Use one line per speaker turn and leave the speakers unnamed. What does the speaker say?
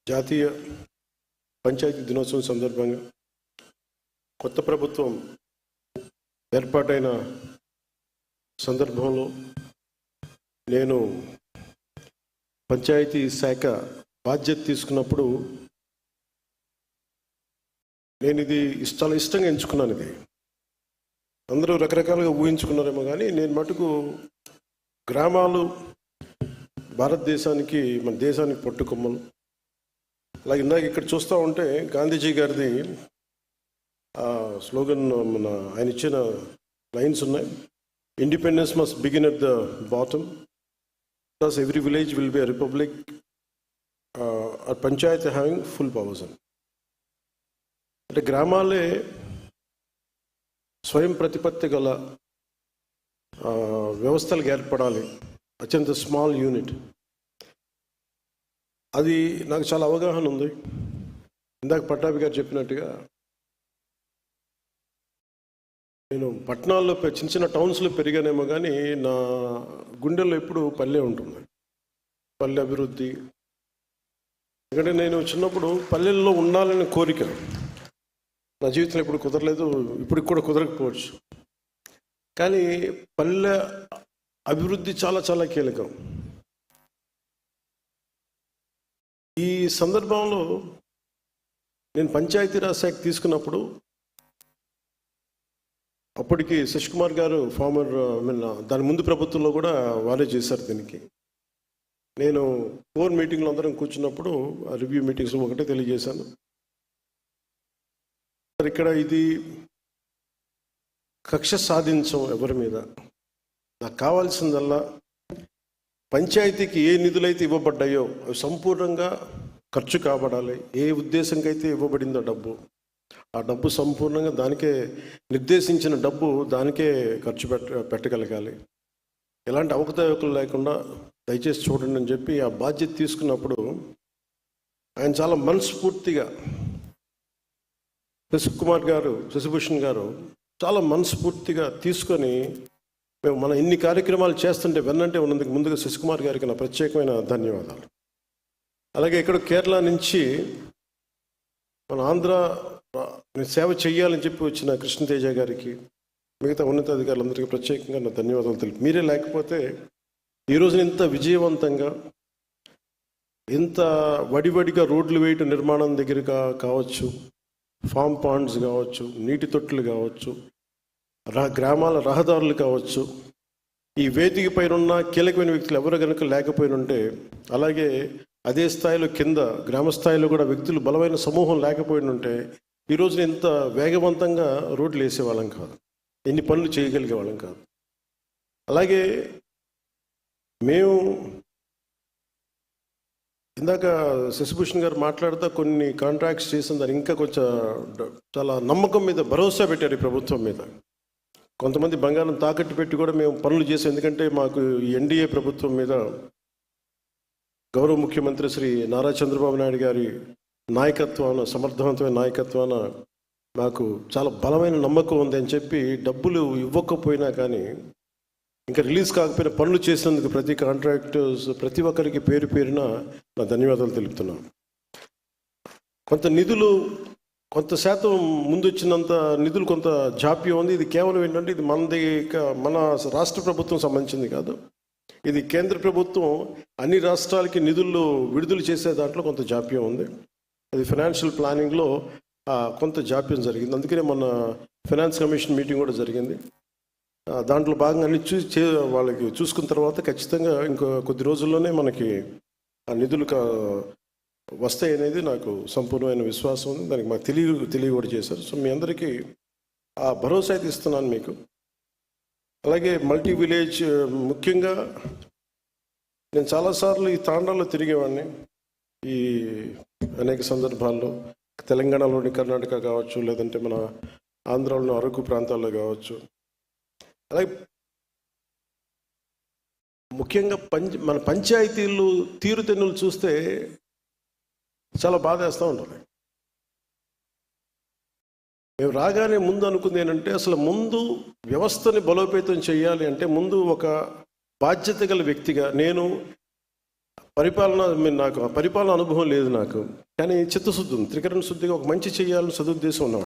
జాతీయ పంచాయతీ దినోత్సవం సందర్భంగా కొత్త ప్రభుత్వం ఏర్పాటైన సందర్భంలో నేను పంచాయతీ శాఖ బాధ్యత తీసుకున్నప్పుడు నేను ఇది చాలా ఇష్టంగా ఎంచుకున్నాను. ఇది అందరూ రకరకాలుగా ఊహించుకున్నారేమో కానీ నేను మటుకు గ్రామాలు భారతదేశానికి మన దేశానికి పట్టుకొమ్మలు. అలాగే ఇందాక ఇక్కడ చూస్తూ ఉంటే గాంధీజీ గారిది స్లోగన్ ఆయన ఇచ్చిన లైన్స్ ఉన్నాయి. Independence must begin at the bottom, plus every village will be a republic, Panchayat having full powers అని. అంటే గ్రామాలే స్వయం ప్రతిపత్తి గల వ్యవస్థలకు ఏర్పడాలి, అత్యంత స్మాల్ యూనిట్. అది నాకు చాలా అవగాహన ఉంది. ఇందాక పట్టాభి గారు చెప్పినట్టుగా నేను పట్టణాల్లో చిన్న చిన్న టౌన్స్లో పెరిగానేమో కానీ నా గుండెల్లో ఎప్పుడు పల్లె ఉంటుంది, పల్లె అభివృద్ధి. ఎందుకంటే నేను చిన్నప్పుడు పల్లెల్లో ఉండాలనే కోరిక నా జీవితంలో ఎప్పుడు కుదరలేదు, ఇప్పటికి కూడా కుదరకపోవచ్చు. కానీ పల్లె అభివృద్ధి చాలా చాలా కీలకం. ఈ సందర్భంలో నేను పంచాయతీరాజ్ శాఖ తీసుకున్నప్పుడు అప్పటికి శశికుమార్ గారు ఫార్మర్ దాని ముందు ప్రభుత్వంలో కూడా వారే చేశారు. దీనికి నేను 4 మీటింగ్లు అందరం కూర్చున్నప్పుడు రివ్యూ మీటింగ్స్ ఒకటే తెలియజేశాను. ఇక్కడ ఇది కక్ష సాధించం ఎవరి మీద. నాకు కావాల్సిందల్లా పంచాయతీకి ఏ నిధులైతే ఇవ్వబడ్డాయో అవి సంపూర్ణంగా ఖర్చు కాబడాలి. ఏ ఉద్దేశంకైతే ఇవ్వబడిందో డబ్బు, ఆ డబ్బు సంపూర్ణంగా దానికే నిర్దేశించిన డబ్బు దానికే ఖర్చు పెట్టగలగాలి. ఎలాంటి అవకతవకలు లేకుండా దయచేసి చూడండి అని చెప్పి ఆ బాధ్యత తీసుకున్నప్పుడు ఆయన చాలా మనస్ఫూర్తిగా, శశిభూషణ్ గారు చాలా మనస్ఫూర్తిగా తీసుకొని మేము మన ఇన్ని కార్యక్రమాలు చేస్తుంటే వెన్నంటే ఉన్నందుకు ముందుగా శశికుమార్ గారికి నా ప్రత్యేకమైన ధన్యవాదాలు. అలాగే ఇక్కడ కేరళ నుంచి మన ఆంధ్ర సేవ చేయాలని చెప్పి వచ్చిన కృష్ణతేజ గారికి, మిగతా ఉన్నతాధికారులందరికీ ప్రత్యేకంగా నా ధన్యవాదాలు తెలుపు. మీరే లేకపోతే ఈరోజు ఇంత విజయవంతంగా, ఇంత వడివడిగా రోడ్లు వేయటం నిర్మాణం దగ్గర కావచ్చు, ఫామ్ పాండ్స్ కావచ్చు, నీటి తొట్టులు కావచ్చు, గ్రామాల రహదారులు కావచ్చు, ఈ వేదిక పైన ఉన్న కీలకమైన వ్యక్తులు ఎవరు కనుక లేకపోయినుంటే, అలాగే అదే స్థాయిలో కింద గ్రామ స్థాయిలో కూడా వ్యక్తులు బలమైన సమూహం లేకపోయినుంటే ఈరోజు ఇంత వేగవంతంగా రోడ్లు వేసేవాళ్ళం కాదు, ఎన్ని పనులు చేయగలిగే వాళ్ళం కాదు. అలాగే మేము ఇందాక శశిభూషణ్ గారు మాట్లాడుతూ కొన్ని కాంట్రాక్ట్స్ చేసిన దాన్ని ఇంకా కొంచెం చాలా నమ్మకం మీద భరోసా పెట్టారు ఈ ప్రభుత్వం మీద. కొంతమంది బంగారం తాకట్టు పెట్టి కూడా మేము పనులు చేసాం. ఎందుకంటే మాకు ఈ ఎన్డీఏ ప్రభుత్వం మీద గౌరవ ముఖ్యమంత్రి శ్రీ నారా చంద్రబాబు నాయుడు గారి నాయకత్వాన, సమర్థవంతమైన నాయకత్వాన మాకు చాలా బలమైన నమ్మకం ఉంది అని చెప్పి డబ్బులు ఇవ్వకపోయినా కానీ, ఇంకా రిలీజ్ కాకపోయినా పనులు చేసినందుకు ప్రతి కాంట్రాక్టర్స్ ప్రతి ఒక్కరికి పేరు పేరున నా ధన్యవాదాలు తెలుపుతున్నాను. కొంత నిధులు, కొంత శాతం ముందు వచ్చినంత నిధులు కొంత జాప్యం ఉంది. ఇది కేవలం ఏంటంటే ఇది మన రాష్ట్ర ప్రభుత్వం సంబంధించింది కాదు, ఇది కేంద్ర ప్రభుత్వం అన్ని రాష్ట్రాలకి నిధులు విడుదల చేసే దాంట్లో కొంత జాప్యం ఉంది. అది ఫైనాన్షియల్ ప్లానింగ్లో కొంత జాప్యం జరిగింది. అందుకనే మన ఫైనాన్స్ కమిషన్ మీటింగ్ కూడా జరిగింది. దాంట్లో భాగంగా అన్ని వాళ్ళకి చూసుకున్న తర్వాత ఖచ్చితంగా ఇంకో కొద్ది రోజుల్లోనే మనకి ఆ నిధులు వస్తాయి అనేది నాకు సంపూర్ణమైన విశ్వాసం ఉంది. దానికి మాకు తెలియ కూడా చేశారు. సో మీ అందరికీ ఆ భరోసా అయితే ఇస్తున్నాను మీకు. అలాగే మల్టీ విలేజ్, ముఖ్యంగా నేను చాలాసార్లు ఈ తాండాల్లో తిరిగేవాడిని. ఈ అనేక సందర్భాల్లో తెలంగాణలోని కర్ణాటక కావచ్చు, లేదంటే మన ఆంధ్రాలోని అరకు ప్రాంతాల్లో కావచ్చు. అలాగే ముఖ్యంగా మన పంచాయతీలు తీరుతెన్నులు చూస్తే చాలా బాధ వేస్తూ ఉంటుంది. మేము రాగానే ముందు అనుకుంది ఏంటంటే, అసలు ముందు వ్యవస్థని బలోపేతం చేయాలి అంటే ముందు ఒక బాధ్యత గల వ్యక్తిగా నేను నాకు పరిపాలన అనుభవం లేదు నాకు, కానీ చిత్తశుద్ధి ఉంది. త్రికరణ శుద్ధిగా ఒక మంచి చేయాలని సదుద్దేశం ఉన్నాం.